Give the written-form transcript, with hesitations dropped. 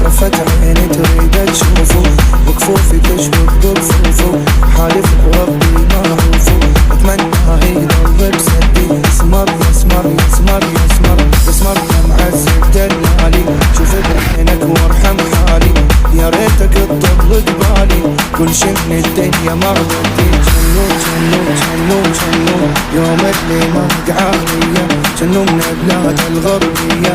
رفت عيني تريد تشوفه بكفوفي تشبك بكفوفه حالف بربي ما أعوفه أتمنى يضل بسدي يسمر يسمر يسمر يسمر يسمر يا معذب دلالي شوف بعينك وارحم حالي يا ريتك تطل قبالي كل شي من الدنيا مغلطي جنو جنو جنو جنو يوم اللي ما قعالية جنو من بلاد الغربية